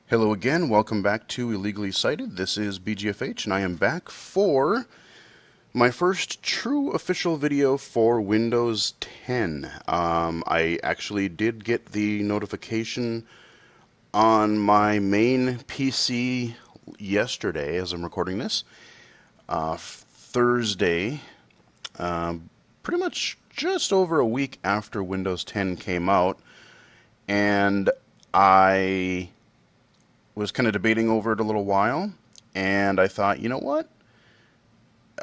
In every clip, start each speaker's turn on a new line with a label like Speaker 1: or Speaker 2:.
Speaker 1: Hello again, welcome back to Illegally Cited. This is BGFH, and I am back for my first true official video for Windows 10. I actually did get the notification on my main PC yesterday as I'm recording this, Thursday, pretty much just over a week after Windows 10 came out, and I was kind of debating over it a little while, and I thought, you know what?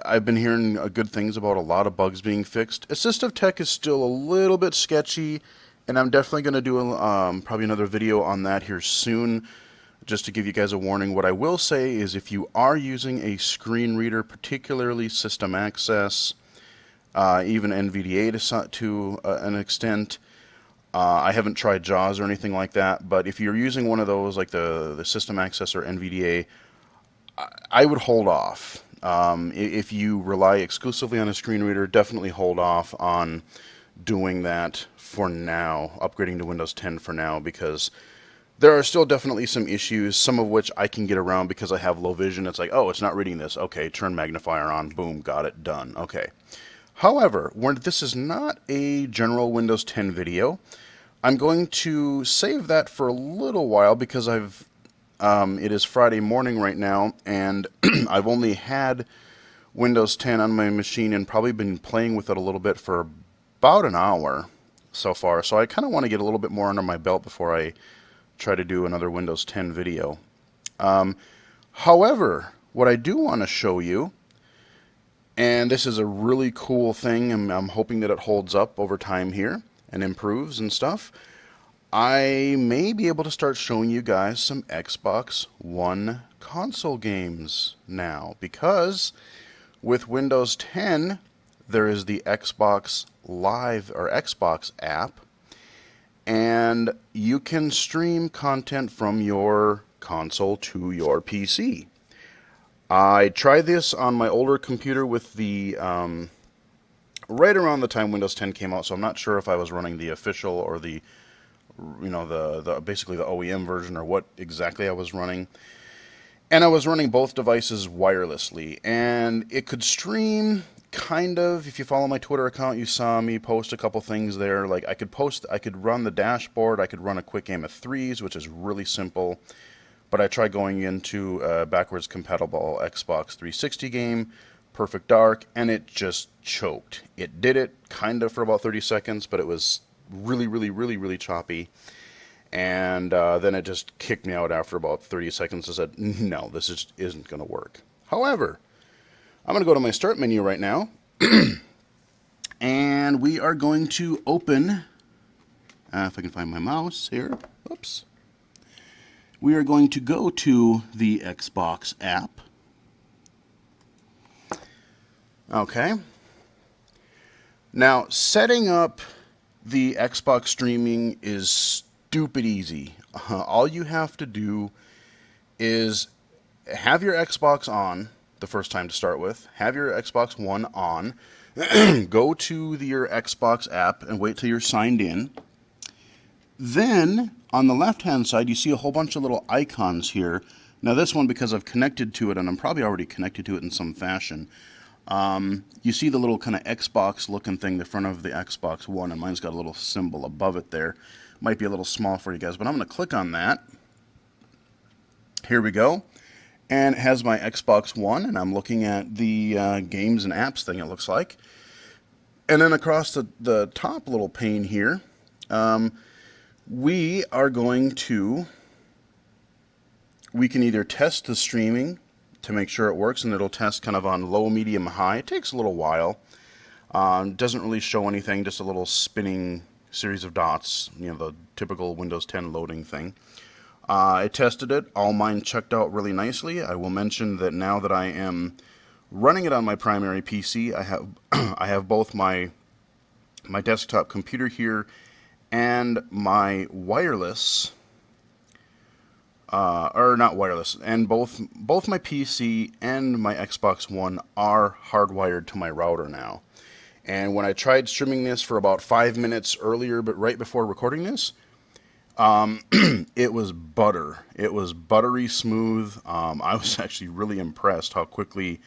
Speaker 1: I've been hearing good things about a lot of bugs being fixed. Assistive tech is still a little bit sketchy, and I'm definitely going to do probably another video on that here soon, just to give you guys a warning. What I will say is if you are using a screen reader, particularly System Access, even NVDA to an extent, I haven't tried JAWS or anything like that, but if you're using one of those, like the System Access or NVDA, I would hold off. If you rely exclusively on a screen reader, definitely hold off on doing that for now, upgrading to Windows 10 for now, because there are still definitely some issues, some of which I can get around because I have low vision. It's like, oh, it's not reading this. Okay, turn magnifier on. Boom, got it, done. Okay. However, this is not a general Windows 10 video. I'm going to save that for a little while because it is Friday morning right now, and I've only had Windows 10 on my machine and probably been playing with it a little bit for about an hour so far. So I kind of want to get a little bit more under my belt before I try to do another Windows 10 video. However, what I do want to show you, and this is a really cool thing, and I'm hoping that it holds up over time here and improves and stuff, I may be able to start showing you guys some Xbox One console games now, because with Windows 10 there is the Xbox Live or Xbox app, and you can stream content from your console to your PC. I tried this on my older computer with the right around the time Windows 10 came out, so I'm not sure if I was running the official or the basically the OEM version or what exactly I was running. And I was running both devices wirelessly, and it could stream kind of. If you follow my Twitter account, you saw me post a couple things there. Like I could run the dashboard, I could run a quick game of threes, which is really simple. But I tried going into a backwards compatible Xbox 360 game, Perfect Dark, and it just choked. It did it kind of for about 30 seconds, but it was really choppy. And then it just kicked me out after about 30 seconds and said, no, this isn't going to work. However, I'm going to go to my start menu right now, and we are going to open, if I can find my mouse here, oops. We are going to go to the Xbox app. Okay. Now, setting up the Xbox streaming is stupid easy. All you have to do is have your Xbox on the first time to start with. Have your Xbox One on. Go to your Xbox app and wait till you're signed in. Then, on the left-hand side, you see a whole bunch of little icons here. Now, this one, because I've connected to it, and I'm probably already connected to it in some fashion, you see the little kind of Xbox-looking thing, the front of the Xbox One, and mine's got a little symbol above it there. Might be a little small for you guys, but I'm going to click on that. Here we go. And it has my Xbox One, and I'm looking at the games and apps thing, it looks like. And then across the top little pane here, we can either test the streaming to make sure it works, and it'll test kind of on low, medium, high. It takes a little while. Doesn't really show anything, just a little spinning series of dots, the typical Windows 10 loading thing. I tested it. All mine checked out really nicely. I will mention that now that I am running it on my primary PC, I have both my desktop computer here and my wireless, or not wireless, and both my PC and my Xbox One are hardwired to my router now. And when I tried streaming this for about 5 minutes earlier, but right before recording this, It was butter. It was buttery smooth. I was actually really impressed how quickly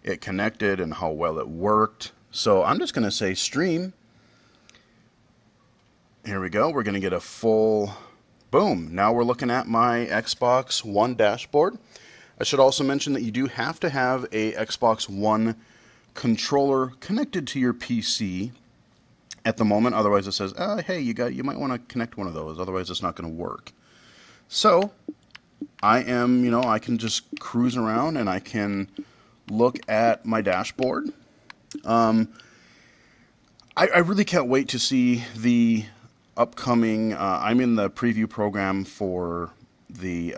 Speaker 1: it connected and how well it worked. So I'm just going to say stream. Here we go. We're going to get a full boom. Now we're looking at my Xbox One dashboard. I should also mention that you do have to have a Xbox One controller connected to your PC at the moment. Otherwise it says, hey, you might want to connect one of those. Otherwise it's not going to work. So I can just cruise around and I can look at my dashboard. I really can't wait to see the upcoming, I'm in the preview program for the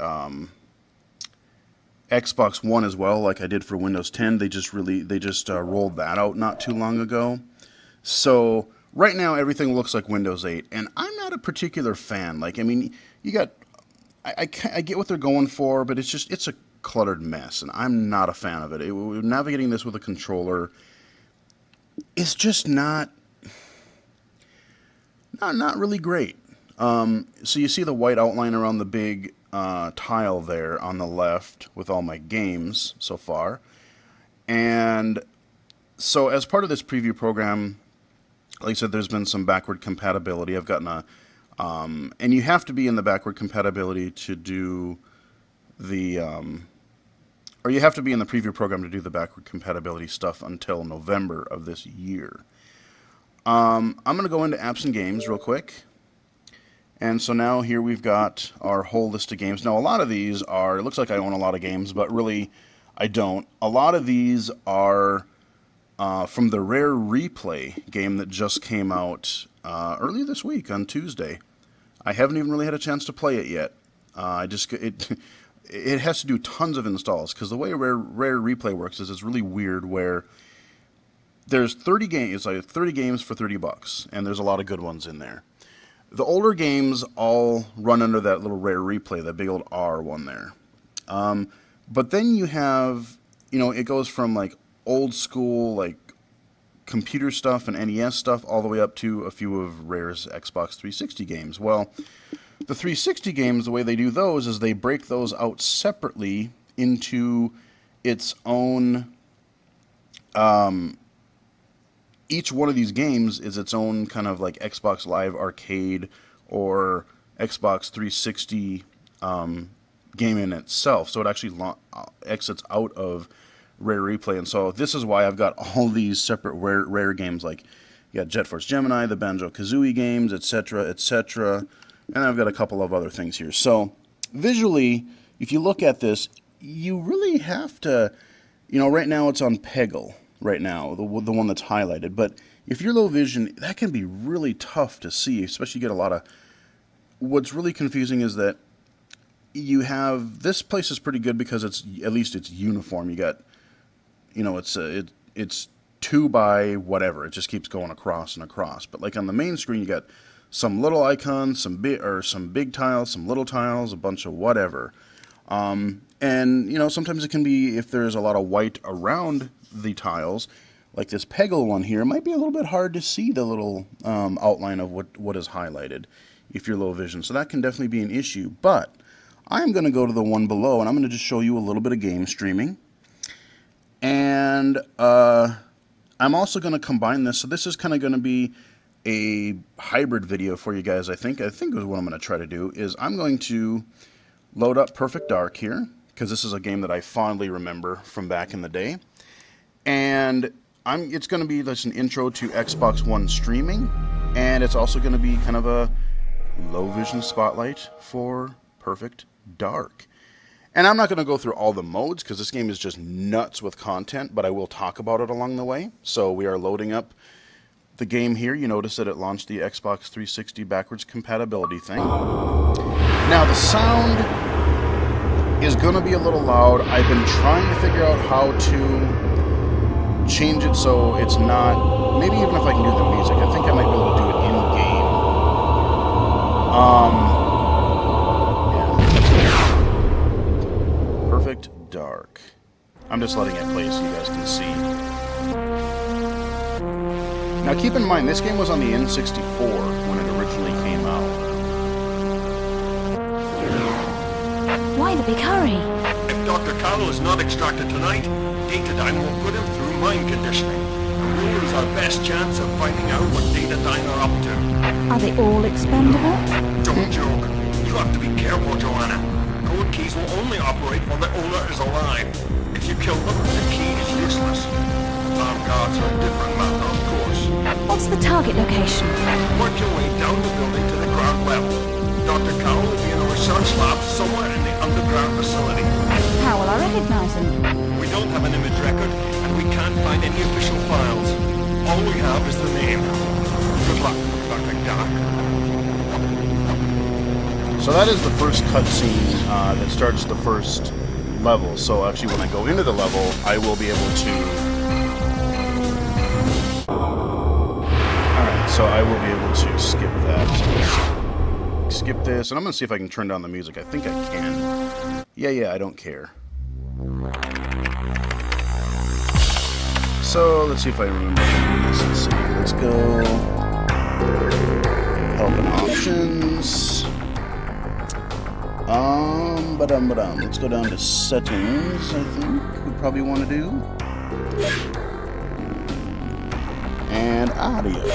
Speaker 1: Xbox One as well, like I did for Windows 10. They just rolled that out not too long ago. So right now everything looks like Windows 8, and I'm not a particular fan. Like, I mean, I get what they're going for, but it's a cluttered mess, and I'm not a fan of it. Navigating this with a controller is just not really great. So you see the white outline around the big tile there on the left with all my games so far. And so as part of this preview program, like I said, there's been some backward compatibility. I've gotten and you have to be in the backward compatibility to do the, or you have to be in the preview program to do the backward compatibility stuff until November of this year. I'm going to go into apps and games real quick. And so now here we've got our whole list of games. Now a lot of these are, it looks like I own a lot of games, but really I don't. A lot of these are from the Rare Replay game that just came out earlier this week on Tuesday. I haven't even really had a chance to play it yet. It has to do tons of installs, because the way Rare Replay works is it's really weird, where there's 30 games, it's like 30 games for $30, and there's a lot of good ones in there. The older games all run under that little Rare Replay, that big old R one there. But then you have, it goes from like old school, like computer stuff and NES stuff, all the way up to a few of Rare's Xbox 360 games. Well, the 360 games, the way they do those is they break those out separately into its own, each one of these games is its own kind of like Xbox Live Arcade or Xbox 360 game in itself. So it actually exits out of Rare Replay. And so this is why I've got all these separate rare games, like you got Jet Force Gemini, the Banjo-Kazooie games, etc., etc., and I've got a couple of other things here. So visually, if you look at this, you really have to, right now it's on Peggle, right now, the one that's highlighted. But if you're low vision, that can be really tough to see, especially you get a lot of, what's really confusing is that you have, this place is pretty good because it's uniform. You got, it's 2 by whatever. It just keeps going across and across. But like on the main screen, you got some little icons, some big tiles, some little tiles, a bunch of whatever. And sometimes it can be, if there's a lot of white around the tiles, like this Peggle one here, it might be a little bit hard to see the little outline of what is highlighted if you're low vision. So that can definitely be an issue. But I'm going to go to the one below, and I'm going to just show you a little bit of game streaming. And I'm also going to combine this. So this is kind of going to be a hybrid video for you guys, I think. Is what I'm going to try to do is I'm going to load up Perfect Dark here, because this is a game that I fondly remember from back in the day. And it's going to be just an intro to Xbox One streaming, and it's also going to be kind of a low vision spotlight for Perfect Dark. And I'm not going to go through all the modes, because this game is just nuts with content, but I will talk about it along the way. So we are loading up the game here. You notice that it launched the Xbox 360 backwards compatibility thing. Now the sound is going to be a little loud. I've been trying to figure out how to change it so it's not, maybe even if I can do the music, I think I might be able to do it in-game. Yeah. Perfect Dark. I'm just letting it play so you guys can see. Now keep in mind, this game was on the N64 when it originally came out.
Speaker 2: a big hurry.
Speaker 3: If Dr. Carlo is not extracted tonight, Datadyne will put him through mind conditioning. We'll lose our best chance of finding out what Datadyne are up to.
Speaker 2: Are they all expendable?
Speaker 3: Don't joke. You have to be careful, Joanna. Code keys will only operate while the owner is alive. If you kill them, the key is useless. Armed guards are a different matter, of course.
Speaker 2: What's the target location?
Speaker 3: Work your way down the building to the ground level. Dr. Carlo will be in a research lab somewhere in the underground facility.
Speaker 2: How will I recognize them?
Speaker 3: We don't have an image record, and we can't find any official files. All we have is the name. Good luck, Dr. Dark.
Speaker 1: So that is the first cutscene that starts the first level. So actually when I go into the level, I will be able to... Alright, so I will be able to skip that. So skip this, and I'm going to see if I can turn down the music. I think I can. Yeah, I don't care. So let's see if I remember this. Let's see. Let's go... Help and options... Let's go down to settings, I think we probably want to do. And audio.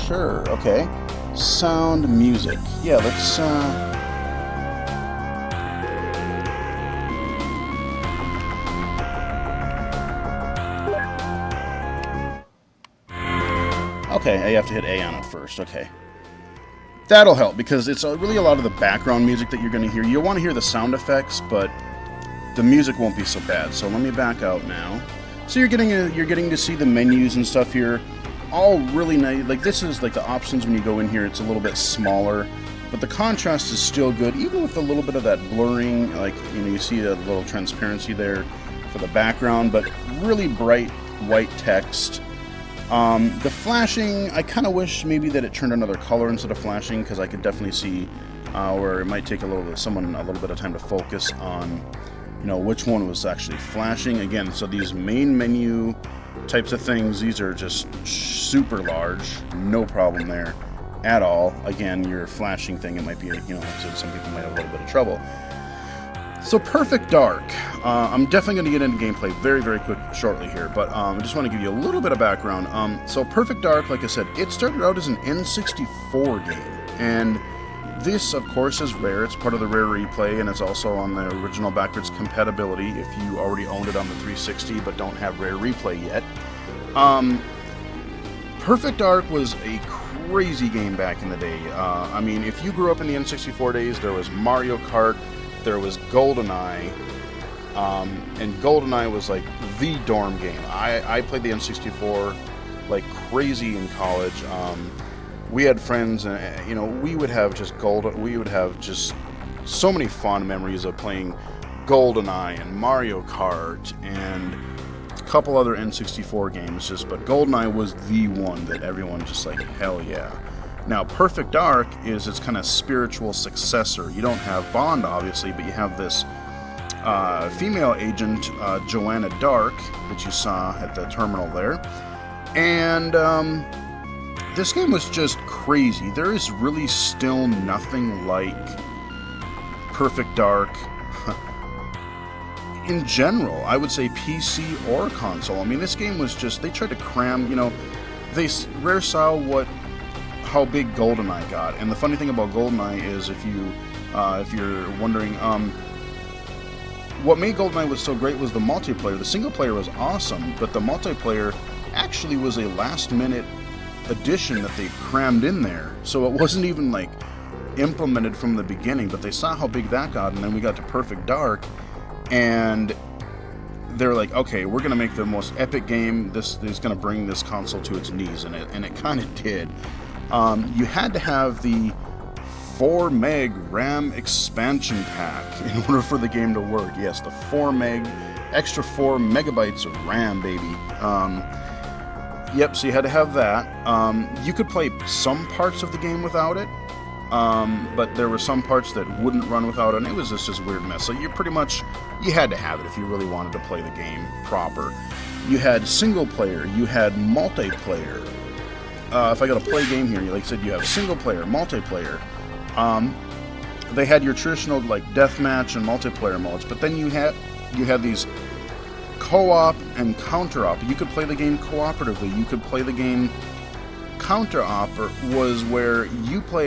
Speaker 1: Sure, okay. Sound, music. Yeah, let's, Okay, I have to hit A on it first, okay. That'll help, because it's really a lot of the background music that you're going to hear. You'll want to hear the sound effects, but the music won't be so bad. So let me back out now. So you're getting to see the menus and stuff here. All really nice. Like, this is like the options when you go in here. It's a little bit smaller, but the contrast is still good, even with a little bit of that blurring. Like, you know, you see a little transparency there for the background, but really bright white text. The flashing, I kind of wish maybe that it turned another color instead of flashing, because I could definitely see where it might take someone a little bit of time to focus on, you know, which one was actually flashing. Again, so these main menu types of things, these are just super large, no problem there at all. Again, your flashing thing, it might be, you know, like I said, some people might have a little bit of trouble. So Perfect Dark, I'm definitely going to get into gameplay very, very quick shortly here, but I just want to give you a little bit of background. So Perfect Dark, like I said, it started out as an N64 game, and this, of course, is Rare. It's part of the Rare Replay, and it's also on the original backwards compatibility if you already owned it on the 360 but don't have Rare Replay yet. Perfect Dark was a crazy game back in the day. I mean, if you grew up in the N64 days, there was Mario Kart, there was GoldenEye, and GoldenEye was like the dorm game. I played the N64 like crazy in college. We had friends, and you know, we would have just so many fond memories of playing GoldenEye and Mario Kart and a couple other N64 games. But GoldenEye was the one that everyone just like, hell yeah. Now, Perfect Dark is its kind of spiritual successor. You don't have Bond, obviously, but you have this female agent, Joanna Dark, that you saw at the terminal there. And this game was just crazy. There is really still nothing like Perfect Dark in general. I would say PC or console. I mean, this game was just, they tried to cram, you know, Rare saw how big GoldenEye got, and the funny thing about GoldenEye is, if you're wondering, what made GoldenEye was so great was the multiplayer. The single player was awesome, but the multiplayer actually was a last-minute addition that they crammed in there, so it wasn't even like implemented from the beginning. But they saw how big that got, and then we got to Perfect Dark, and they're like, okay, we're gonna make the most epic game. This is gonna bring this console to its knees, and it kind of did. You had to have the 4 meg RAM expansion pack in order for the game to work. Yes, the 4 meg, extra 4 megabytes of RAM, baby. Yep, so you had to have that. You could play some parts of the game without it, but there were some parts that wouldn't run without it, and it was just a weird mess. So you had to have it if you really wanted to play the game proper. You had single player, you had multiplayer. If I got to play a game here, like I said, you have single player, multiplayer. they had your traditional like deathmatch and multiplayer modes, but then you had these co-op and counter-op. You could play the game cooperatively. You could play the game counter-op, was where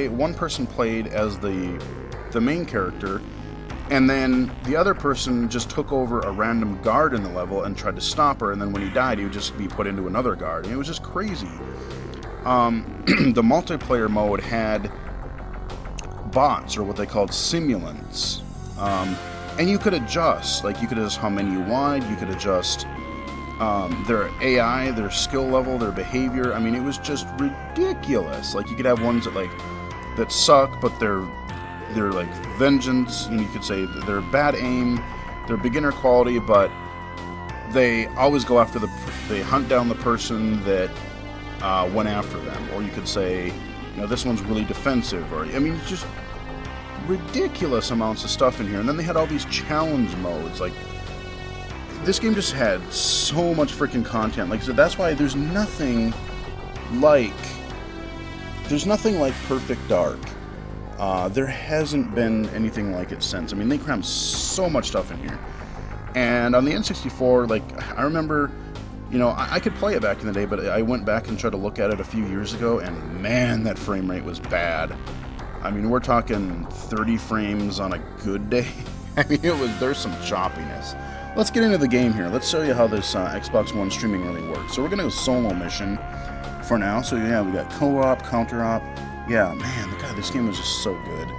Speaker 1: one person played as the main character, and then the other person just took over a random guard in the level and tried to stop her, and then when he died, he would just be put into another guard. And it was just crazy. The multiplayer mode had bots, or what they called simulants. And you could adjust. Like, you could adjust how many you wanted. You could adjust their AI, their skill level, their behavior. I mean, it was just ridiculous. Like, you could have ones that suck, but they're like vengeance. And you could say they're bad aim, they're beginner quality, but they always go after they hunt down the person that went after them. Or you could say, this one's really defensive. Or, I mean, just ridiculous amounts of stuff in here. And then they had all these challenge modes. Like, this game just had so much freaking content. Like I said, that's why there's nothing like Perfect Dark. There hasn't been anything like it since. I mean, they crammed so much stuff in here. And on the N64, like, I remember, I could play it back in the day, but I went back and tried to look at it a few years ago, and man, that frame rate was bad. I mean, we're talking 30 frames on a good day. I mean, there's some choppiness. Let's get into the game here. Let's show you how this Xbox One streaming really works. So we're going to go solo mission for now. So yeah, we got co-op, counter-op. Yeah, man, God, this game was just so good.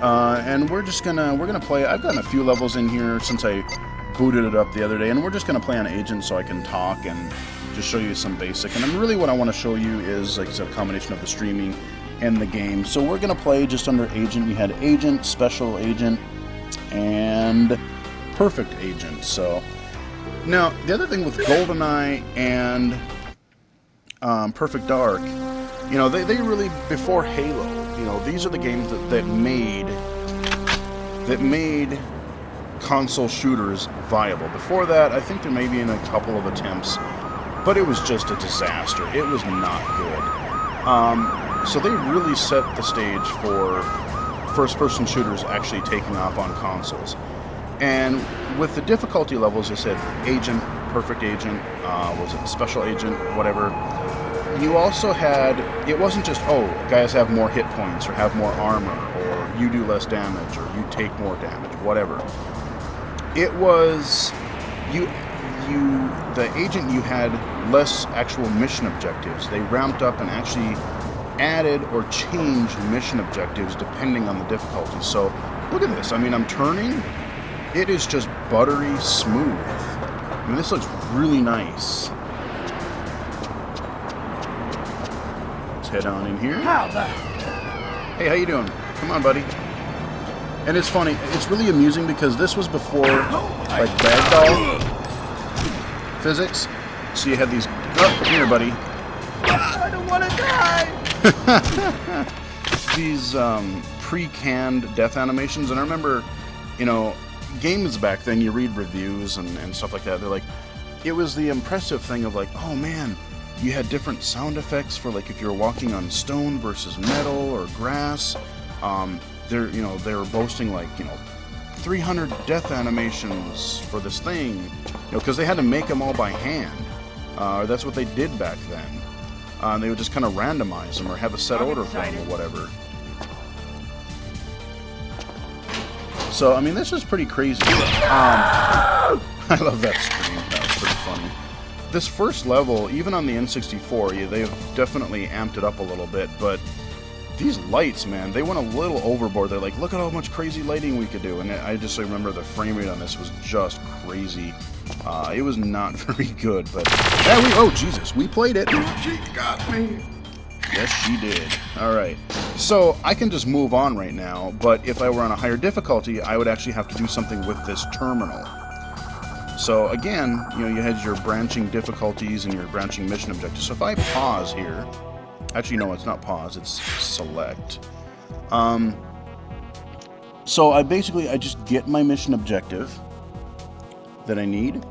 Speaker 1: And we're gonna play. I've gotten a few levels in here since I booted it up the other day, and we're just gonna play on agent so I can talk and just show you some basic. And really, what I want to show you is, like I said, a combination of the streaming and the game. So we're gonna play just under agent. We had agent, special agent, and perfect agent. So now the other thing with GoldenEye and Perfect Dark, they really, before Halo, these are the games that made console shooters viable. Before that, I think there may be in a couple of attempts, but it was just a disaster. It was not good. So they really set the stage for first-person shooters actually taking off on consoles. And with the difficulty levels, I said agent, perfect agent, was it special agent, whatever. You also had, it wasn't just, guys have more hit points or have more armor, or you do less damage, or you take more damage, whatever. It was, the agent, you had less actual mission objectives. They ramped up and actually added or changed mission objectives depending on the difficulty. So, look at this. I mean, I'm turning. It is just buttery smooth. I mean, this looks really nice. Head on in here. Hey, how you doing? Come on, buddy. And it's funny. It's really amusing because this was before, like, ragdoll physics. So you had these. Oh, come here, buddy.
Speaker 4: I don't want to die.
Speaker 1: These pre-canned death animations, and I remember, games back then. You read reviews and stuff like that. They're like, it was the impressive thing of like, oh man. You had different sound effects for, like, if you were walking on stone versus metal or grass. They were boasting, like, 300 death animations for this thing, because they had to make them all by hand. That's what they did back then. They would just kind of randomize them or have a set order for them or whatever. So, I mean, this is pretty crazy. I love that scream. That was pretty funny. This first level, even on the N64, they've definitely amped it up a little bit, but these lights, man, they went a little overboard. They're like, look at how much crazy lighting we could do, and I just remember the frame rate on this was just crazy. It was not very good, but oh Jesus, we played it.
Speaker 4: She got me.
Speaker 1: Yes, she did. All right, so I can just move on right now, but if I were on a higher difficulty, I would actually have to do something with this terminal. So again, you had your branching difficulties and your branching mission objectives. So if I pause here, actually no, it's not pause, it's select. So I just get my mission objective that I need.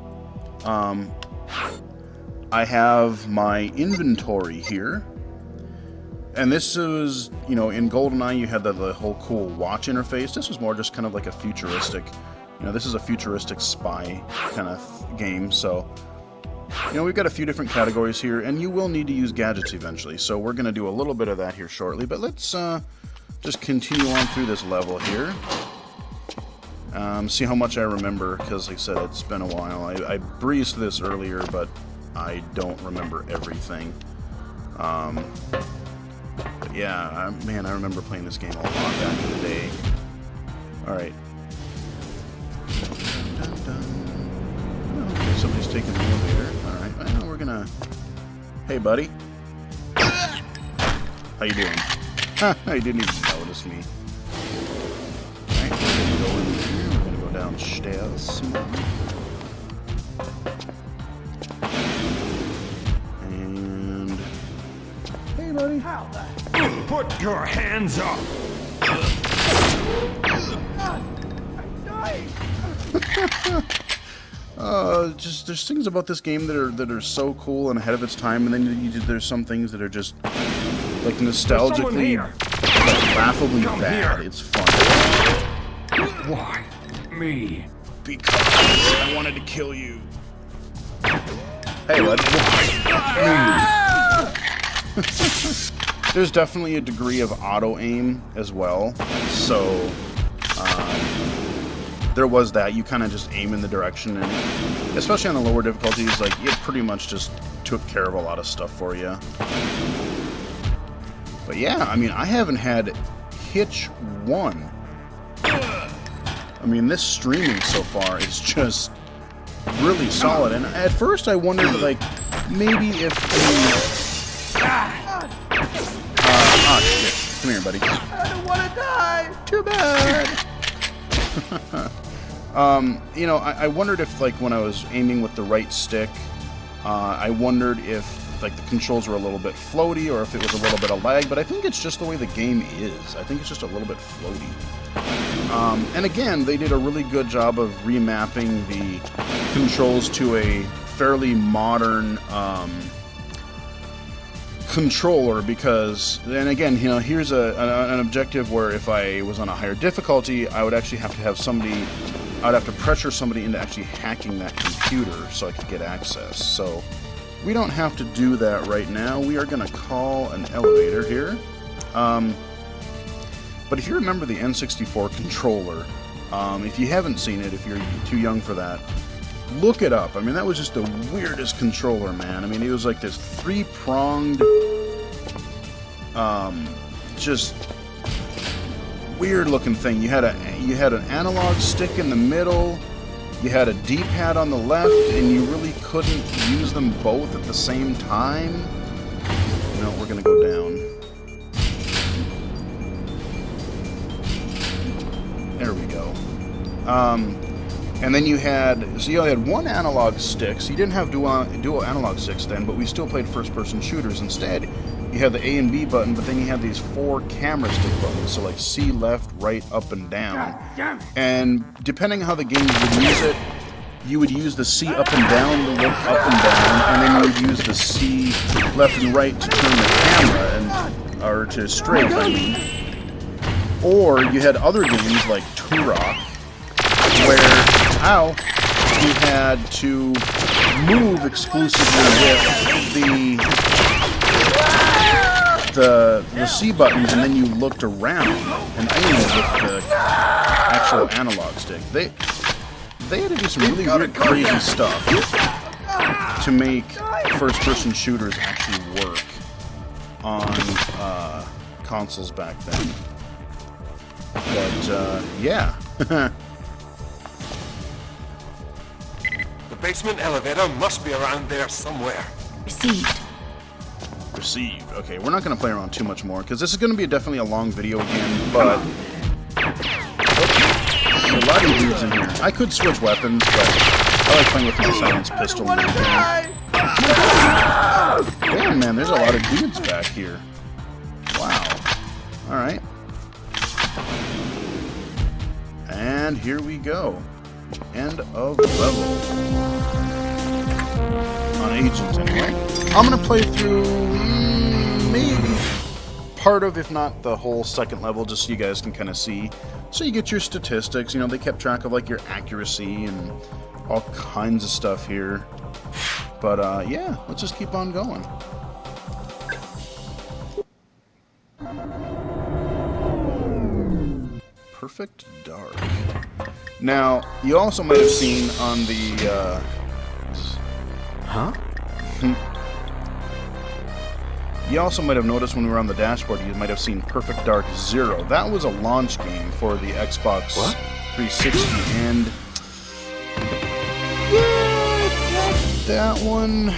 Speaker 1: I have my inventory here. And this was, you know, in GoldenEye you had the whole cool watch interface. This was more just kind of like a futuristic, you know, this is a futuristic spy kind of game. So, you know, we've got a few different categories here, and you will need to use gadgets eventually. So we're going to do a little bit of that here shortly. But let's just continue on through this level here. See how much I remember, because like I said, it's been a while. I breezed this earlier, but I don't remember everything. But yeah, man, I remember playing this game a lot back in the day. Alright. Okay, somebody's taking the elevator. Alright, well, we're gonna... Hey, buddy. How you doing? You didn't even notice me. Alright, we're gonna go in here. We're gonna go downstairs. And... Hey, buddy.
Speaker 3: Put your hands up!
Speaker 1: Just there's things about this game that are so cool and ahead of its time, and then there's some things that are just like nostalgically, like, laughably bad. It's fun.
Speaker 3: Why me?
Speaker 1: Because I wanted to kill you. Hey, bud. There's definitely a degree of auto-aim as well, so there was that. You kind of just aim in the direction, and especially on the lower difficulties, like, it pretty much just took care of a lot of stuff for you. But yeah, I mean, I haven't had Hitch 1. I mean, this streaming so far is just really solid, and at first I wondered, like, maybe if the... oh, shit. Come here, buddy.
Speaker 4: I don't want to die.
Speaker 1: Too bad. You know, I wondered if, like, when I was aiming with the right stick, I wondered if, like, the controls were a little bit floaty or if it was a little bit of lag, but I think it's just the way the game is. I think it's just a little bit floaty. And again, they did a really good job of remapping the controls to a fairly modern controller, because, and again, you know, here's an objective where if I was on a higher difficulty, I would actually have to have somebody, I would have to pressure somebody into actually hacking that computer so I could get access. So we don't have to do that right now. We are going to call an elevator here. But if you remember the N64 controller, if you haven't seen it, if you're too young for that, look it up. I mean, that was just the weirdest controller, man. I mean, it was like this three-pronged, just weird-looking thing. You had an analog stick in the middle, you had a D-pad on the left, and you really couldn't use them both at the same time. No, we're gonna go down. There we go. And then you had one analog stick, so you didn't have dual analog sticks then, but we still played first-person shooters instead. You had the A and B button, but then you had these 4 camera stick buttons, so like C, left, right, up, and down. And depending on how the game would use it, you would use the C up and down to look up and down, and then you would use the C left and right to turn the camera, or to strafe, I mean. Or you had other games like Turok, where you had to move exclusively with the C buttons, and then you looked around and aimed with the actual analog stick. They had to do some really weird, crazy stuff to make first-person shooters actually work on consoles back then. But yeah.
Speaker 3: The basement elevator must be around there somewhere.
Speaker 2: Received.
Speaker 1: Received. Okay, we're not going to play around too much more, because this is going to be definitely a long video again, but... There's a lot of dudes in here. I could switch weapons, but I like playing with my silenced pistol. Damn, man, there's a lot of dudes back here. Wow. Alright. And here we go. End of level. On Agent, anyway. I'm gonna play through maybe part of, if not the whole second level, just so you guys can kind of see. So you get your statistics. You know, they kept track of like your accuracy and all kinds of stuff here. But yeah, let's just keep on going. Perfect Dark. Now, you also might have seen on the...
Speaker 4: Huh?
Speaker 1: You also might have noticed when we were on the dashboard, you might have seen Perfect Dark Zero. That was a launch game for the Xbox 360, and... yeah, that one...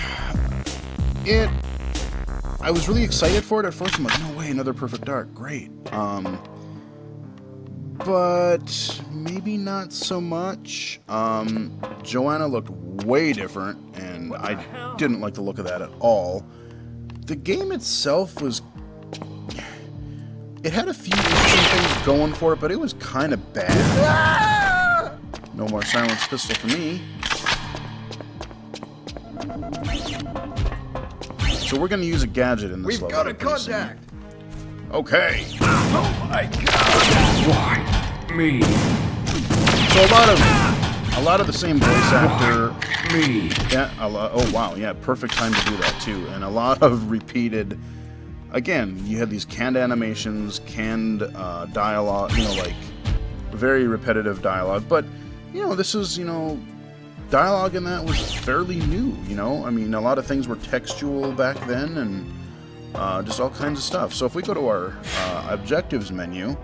Speaker 1: I was really excited for it at first. I'm like, no way, another Perfect Dark. Great. But maybe not so much. Joanna looked way different, and I didn't like the look of that at all. The game itself was... it had a few interesting things going for it, but it was kind of bad. No more silenced pistol for me. So we're going to use a gadget in this level.
Speaker 4: We've got a contact.
Speaker 1: Okay.
Speaker 4: Oh my god.
Speaker 3: Why? Me.
Speaker 1: So a lot of the same voice actor.
Speaker 3: Me.
Speaker 1: Yeah. Oh wow. Yeah. Perfect time to do that too. And a lot of repeated. Again, you had these canned animations, canned dialogue. You know, like very repetitive dialogue. But you know, this is dialogue in that was fairly new. You know, I mean, a lot of things were textual back then, and just all kinds of stuff. So if we go to our objectives menu.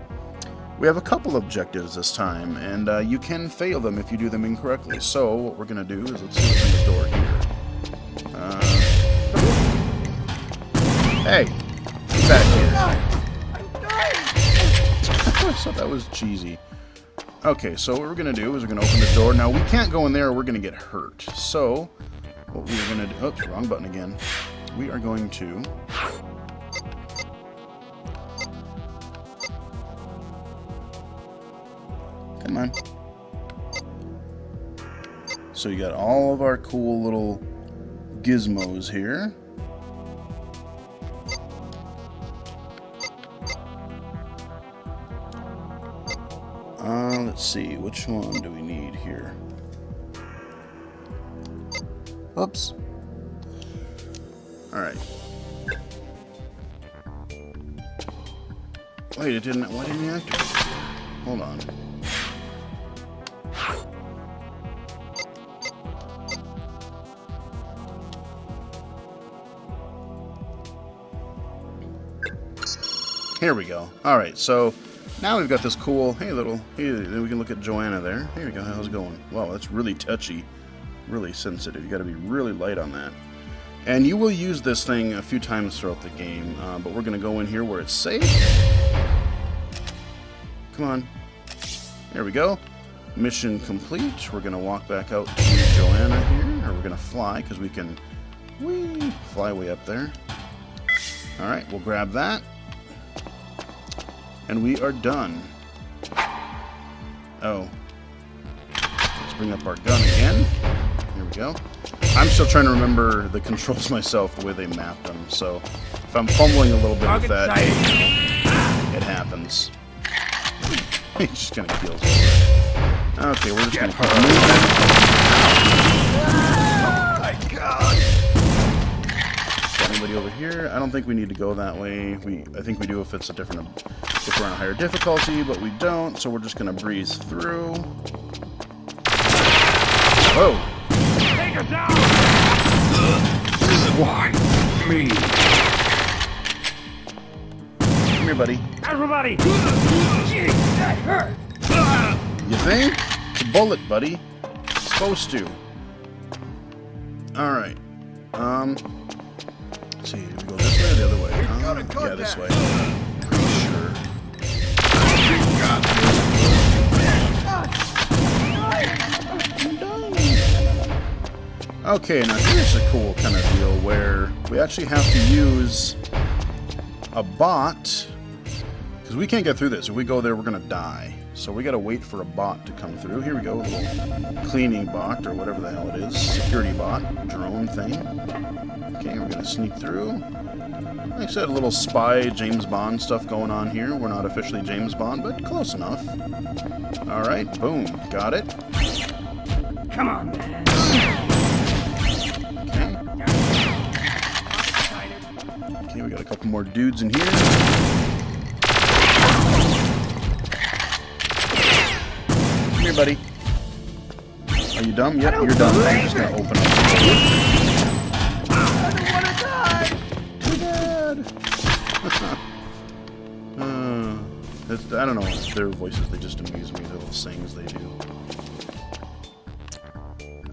Speaker 1: We have a couple objectives this time, and you can fail them if you do them incorrectly. So what we're going to do is, let's see what's in the door here. Hey, get back here.
Speaker 4: I'm dying.
Speaker 1: I thought that was cheesy. Okay, so what we're going to do is we're going to open the door. Now, we can't go in there or we're going to get hurt. So what we're going to do... oops, wrong button again. We are going to... come on. So you got all of our cool little gizmos here. Let's see, which one do we need here? Oops. Alright. Wait, it didn't... why didn't you activate it? Hold on. Here we go. Alright, so now we've got this cool, hey, then we can look at Joanna there. Here we go, how's it going? Wow, that's really touchy, really sensitive. You gotta be really light on that. And you will use this thing a few times throughout the game, but we're gonna go in here where it's safe. Come on. There we go. Mission complete. We're gonna walk back out to Joanna here, or we're gonna fly, because we can fly way up there. Alright, we'll grab that. And we are done. Oh. Let's bring up our gun again. Here we go. I'm still trying to remember the controls myself, the way they mapped them. So if I'm fumbling a little bit with that, it happens. He's just gonna kill us. Okay, we're just gonna keep moving.
Speaker 4: Oh my god.
Speaker 1: Got anybody over here? I don't think we need to go that way. I think we do if it's if we're on a higher difficulty, but we don't, so we're just gonna breeze through. Whoa!
Speaker 3: Take her down! Why? Me.
Speaker 1: Come here, buddy.
Speaker 3: Everybody! Gee, that hurt!
Speaker 1: You think? It's a bullet, buddy. It's supposed to. Alright. Let's see, do we go this way or the other way? Yeah, this way. Pretty sure. Okay, now here's a cool kind of deal where we actually have to use a bot, because we can't get through this. If we go there, we're going to die. So we gotta wait for a bot to come through. Here we go, a little cleaning bot, or whatever the hell it is. Security bot, drone thing. Okay, we're gonna sneak through. Like I said, a little spy, James Bond stuff going on here. We're not officially James Bond, but close enough. Alright, boom, got it.
Speaker 4: Come on, man.
Speaker 1: Okay, we got a couple more dudes in here. Come here, buddy. Are you dumb? Yep, you're dumb. I'm just gonna open up.
Speaker 4: I don't want to die.
Speaker 1: Too bad. I don't know. Their voices, they just amuse me. The little sings they do.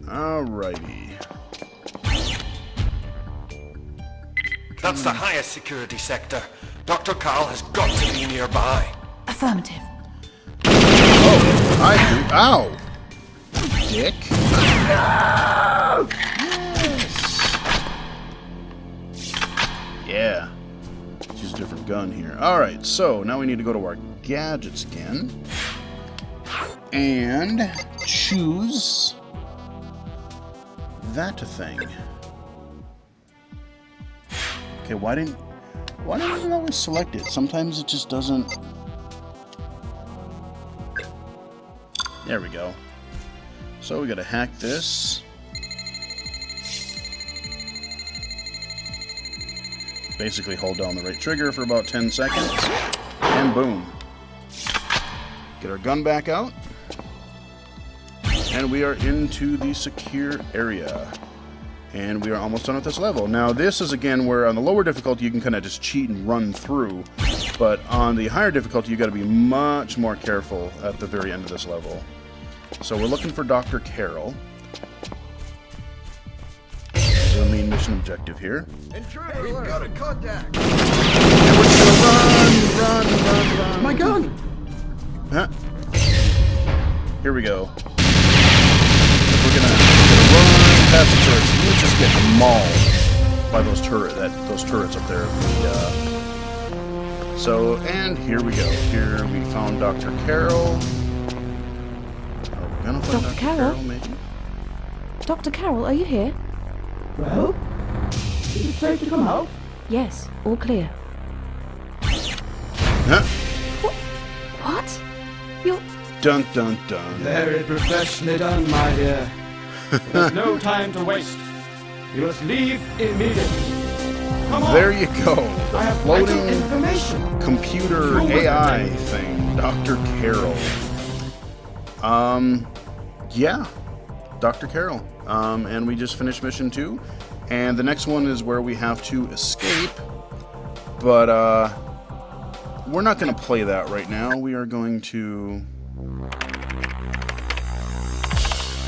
Speaker 1: Alrighty.
Speaker 3: That's the highest security sector. Dr. Carl has got to be nearby.
Speaker 2: Affirmative.
Speaker 1: Oh, I do. Ow! Dick. Yes. Yeah. Let's use a different gun here. Alright, so now we need to go to our gadgets again. And choose that thing. Okay, why didn't it always select it? Sometimes it just doesn't. There we go. So we gotta hack this. Basically hold down the right trigger for about 10 seconds. And boom. Get our gun back out. And we are into the secure area. And we are almost done with this level. Now this is again where on the lower difficulty you can kind of just cheat and run through. But on the higher difficulty you got to be much more careful at the very end of this level. So we're looking for Dr. Carol. The main mission objective here.
Speaker 4: Intruder, we've got a contact.
Speaker 1: And we're just gonna run.
Speaker 4: My gun.
Speaker 1: Huh? Here we go. We're gonna run past the turrets. You just get mauled by those turrets up there. So, and here we go. Here we found Dr. Carol. Are we gonna find
Speaker 2: Dr. Carol?
Speaker 1: maybe?
Speaker 2: Dr. Carroll, are you here?
Speaker 5: Well, is it safe to come out?
Speaker 2: Yes, all clear.
Speaker 1: Huh?
Speaker 2: What? You're...
Speaker 1: Dun dun dun.
Speaker 5: Very professionally done, my dear. There's no time to waste. You must leave immediately. Come on.
Speaker 1: There you go.
Speaker 5: I
Speaker 1: The
Speaker 5: have vital
Speaker 1: floating
Speaker 5: information.
Speaker 1: computer
Speaker 5: Through with
Speaker 1: AI
Speaker 5: it.
Speaker 1: thing, Dr. Carol. Yeah, Dr. Carol. And we just finished mission 2, and the next one is where we have to escape. But we're not going to play that right now. We are going to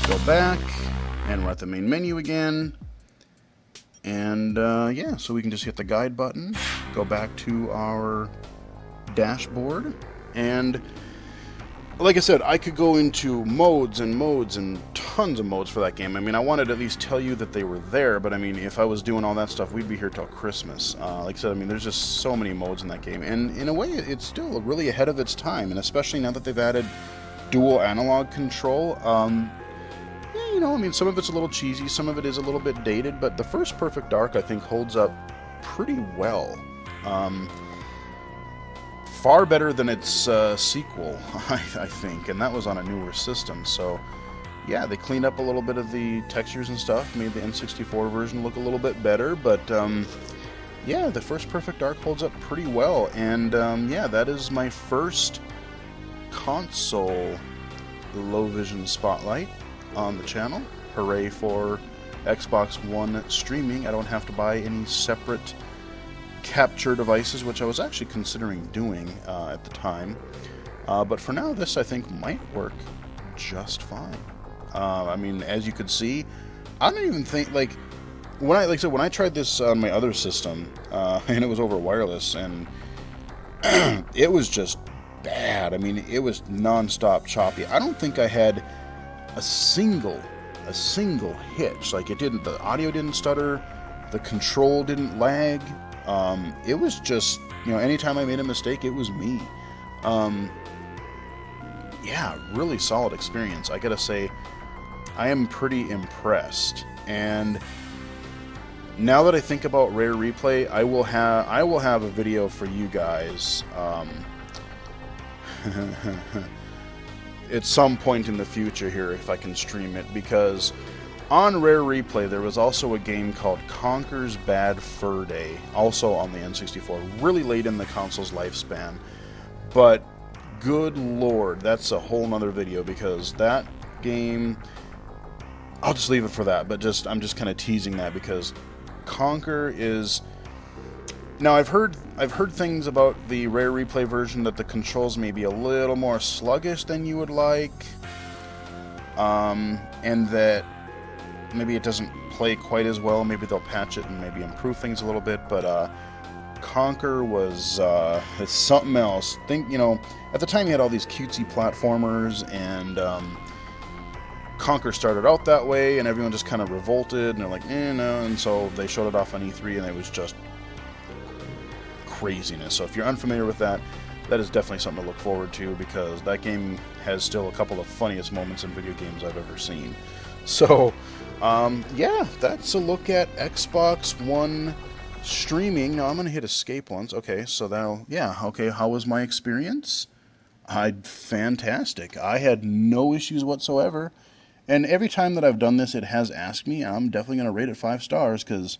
Speaker 1: go back, and we're at the main menu again. And yeah, so we can just hit the guide button, go back to our dashboard, and like I said, I could go into modes and modes and tons of modes for that game. I mean, I wanted to at least tell you that they were there, but I mean, if I was doing all that stuff, we'd be here till Christmas. Like I said, I mean, there's just so many modes in that game, and in a way, it's still really ahead of its time, and especially now that they've added dual analog control. Yeah, you know, I mean, some of it's a little cheesy, some of it is a little bit dated, but the first Perfect Dark, I think, holds up pretty well. Far better than its sequel, I think, and that was on a newer system. So, yeah, they cleaned up a little bit of the textures and stuff, made the N64 version look a little bit better, but yeah, the first Perfect Dark holds up pretty well, and yeah, that is my first console low vision spotlight on the channel. Hooray for Xbox One streaming. I don't have to buy any separate capture devices, which I was actually considering doing at the time. But for now, this I think might work just fine. I mean, as you could see, I don't even think when I tried this on my other system, and it was over wireless, and it was just bad. I mean, it was non-stop choppy. I don't think I had a single hitch. Like, the audio didn't stutter, the control didn't lag. It was just, you know, anytime I made a mistake, it was me. yeah, really solid experience. I gotta say, I am pretty impressed. And now that I think about Rare Replay, I will have a video for you guys at some point in the future here if I can stream it, because on Rare Replay there was also a game called Conker's Bad Fur Day, also on the N64, really late in the console's lifespan. But good lord, that's a whole nother video, because that game, I'll just leave it for that, but I'm just kind of teasing that because Conker is... Now, I've heard things about the Rare Replay version that the controls may be a little more sluggish than you would like, and that maybe it doesn't play quite as well. Maybe they'll patch it and maybe improve things a little bit, but Conker was it's something else. At the time you had all these cutesy platformers, and Conker started out that way, and everyone just kind of revolted, and they're like, no, and so they showed it off on E3, and it was just craziness. So if you're unfamiliar with that, that is definitely something to look forward to, because that game has still a couple of funniest moments in video games I've ever seen. So, yeah, that's a look at Xbox One streaming. Now I'm going to hit escape once. Okay, so okay, how was my experience? Fantastic. I had no issues whatsoever. And every time that I've done this, it has asked me. I'm definitely going to rate it 5 stars, because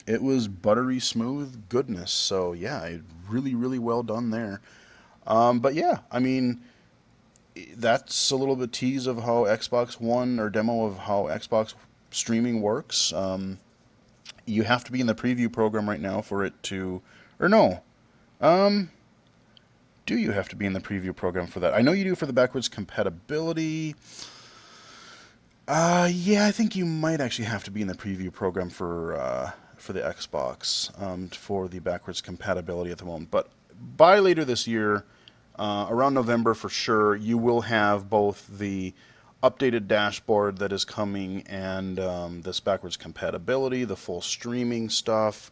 Speaker 1: it was buttery smooth goodness. So yeah, really, really well done there. But yeah, I mean, that's a little bit tease of how Xbox One, or demo of how Xbox streaming works. You have to be in the preview program right now for it to, or no, do you have to be in the preview program for that? I know you do for the backwards compatibility. Yeah, I think you might actually have to be in the preview program for the Xbox, for the backwards compatibility at the moment. But by later this year, around November for sure, you will have both the updated dashboard that is coming and this backwards compatibility, the full streaming stuff.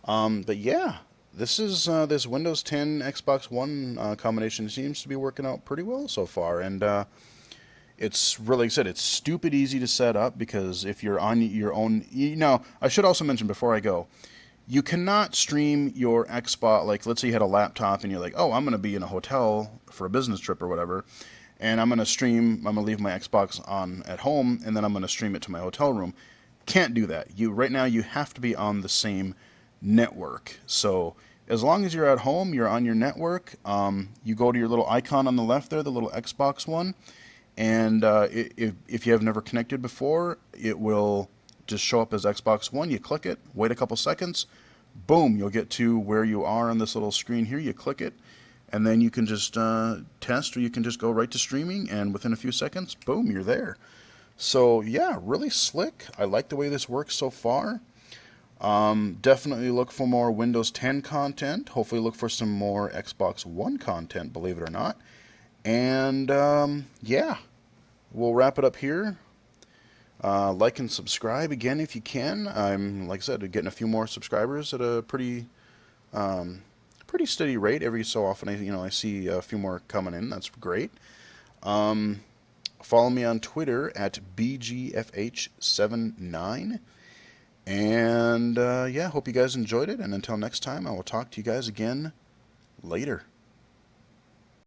Speaker 1: But yeah, this Windows 10 Xbox One combination seems to be working out pretty well so far, and it's really, like I said, it's stupid easy to set up, because if you're on your own... I should also mention before I go, you cannot stream your Xbox, like let's say you had a laptop and you're like, oh, I'm going to be in a hotel for a business trip or whatever, and I'm going to leave my Xbox on at home, and then I'm going to stream it to my hotel room. Can't do that. Right now you have to be on the same network. So as long as you're at home, you're on your network, you go to your little icon on the left there, the little Xbox one, and if you have never connected before, it will just show up as Xbox One. You click it, wait a couple seconds, boom, you'll get to where you are on this little screen here. You click it, and then you can just test, or you can just go right to streaming, and within a few seconds, boom, you're there. So yeah, really slick. I like the way this works so far. Definitely look for more Windows 10 content. Hopefully look for some more Xbox One content, believe it or not. And yeah, we'll wrap it up here. Like and subscribe again if you can. I'm, like I said, getting a few more subscribers at a pretty steady rate. Every so often, I see a few more coming in. That's great. Follow me on Twitter at BGFH79. And yeah, hope you guys enjoyed it. And until next time, I will talk to you guys again later.